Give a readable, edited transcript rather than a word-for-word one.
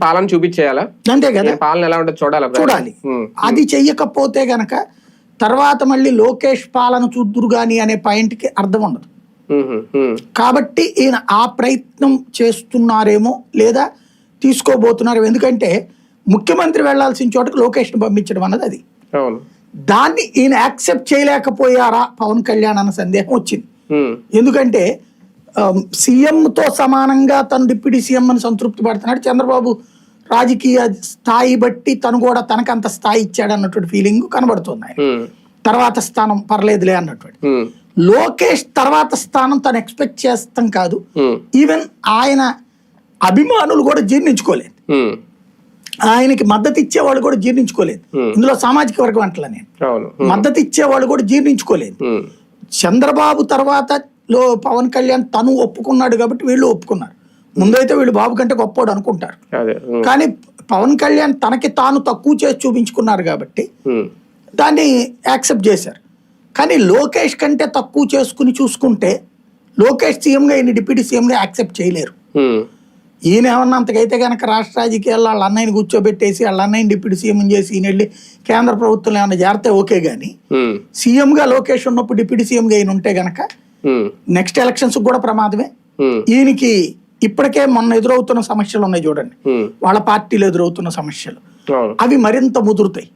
పాలన చూపించేయాలా, అంతే కదా, పాలన ఎలా ఉంటుంది చూడాలి. అది చెయ్యకపోతే గనక తర్వాత మళ్ళీ లోకేష్ పాలన చూద్దురు గాని అనే పాయింట్ కి అర్థం ఉండదు. కాబట్టి ఈయన ఆ ప్రయత్నం చేస్తున్నారేమో లేదా తీసుకోబోతున్నారేమో. ఎందుకంటే ముఖ్యమంత్రి వెళ్లాల్సిన చోటకి లోకేష్ ని పంపించడం అన్నది అది. దాన్ని ఈయన యాక్సెప్ట్ చేయలేకపోయారా పవన్ కళ్యాణ్ అన్న సందేహం వచ్చింది. ఎందుకంటే సీఎంతో సమానంగా తను డిప్యూటీ సీఎం అని సంతృప్తి పడుతున్నాడు. చంద్రబాబు రాజకీయ స్థాయి బట్టి తను కూడా తనకంత స్థాయి ఇచ్చాడు అన్నటువంటి ఫీలింగ్ కనబడుతుంది. తర్వాత స్థానం పర్లేదులే అన్నటువంటి. లోకేష్ తర్వాత స్థానం తను ఎక్స్పెక్ట్ చేస్తాం కాదు, ఈవెన్ ఆయన అభిమానులు కూడా జీర్ణించుకోలేదు, ఆయనకి మద్దతు ఇచ్చేవాళ్ళు కూడా జీర్ణించుకోలేదు. ఇందులో సామాజిక వర్గం అంటలా నేను, మద్దతు ఇచ్చేవాళ్ళు కూడా జీర్ణించుకోలేదు. చంద్రబాబు తర్వాత పవన్ కళ్యాణ్ తను ఒప్పుకున్నాడు కాబట్టి వీళ్ళు ఒప్పుకున్నారు. ముందైతే వీళ్ళు బాబు కంటే గొప్పోడు అనుకుంటారు, కానీ పవన్ కళ్యాణ్ తనకి తాను తక్కువ చేసి చూపించుకున్నారు కాబట్టి దాన్ని యాక్సెప్ట్ చేశారు. కానీ లోకేష్ కంటే తక్కువ చేసుకుని చూసుకుంటే లోకేష్ సీఎంగా ఈయన డిప్యూటీ సీఎంగా యాక్సెప్ట్ చేయలేరు. ఈయన ఏమన్నా అంతకైతే కనుక రాష్ట్ర రాజకీయాల్లో వాళ్ళ అన్నయ్యని కూర్చోబెట్టేసి వాళ్ళ అన్నయ్యని డిప్యూటీ సీఎం చేసి ఈయన వెళ్ళి కేంద్ర ప్రభుత్వం ఏమన్నా చేరితే ఓకే, గానీ సీఎంగా లోకేష్ ఉన్నప్పుడు డిప్యూటీ సీఎంగా ఈయన ఉంటే గనక నెక్స్ట్ ఎలక్షన్స్ కూడా ప్రమాదమే. ఈయనకి ఇప్పటికే మొన్న ఎదురవుతున్న సమస్యలు ఉన్నాయి చూడండి, వాళ్ళ పార్టీలో ఎదురవుతున్న సమస్యలు అవి మరింత ముదురుతాయి.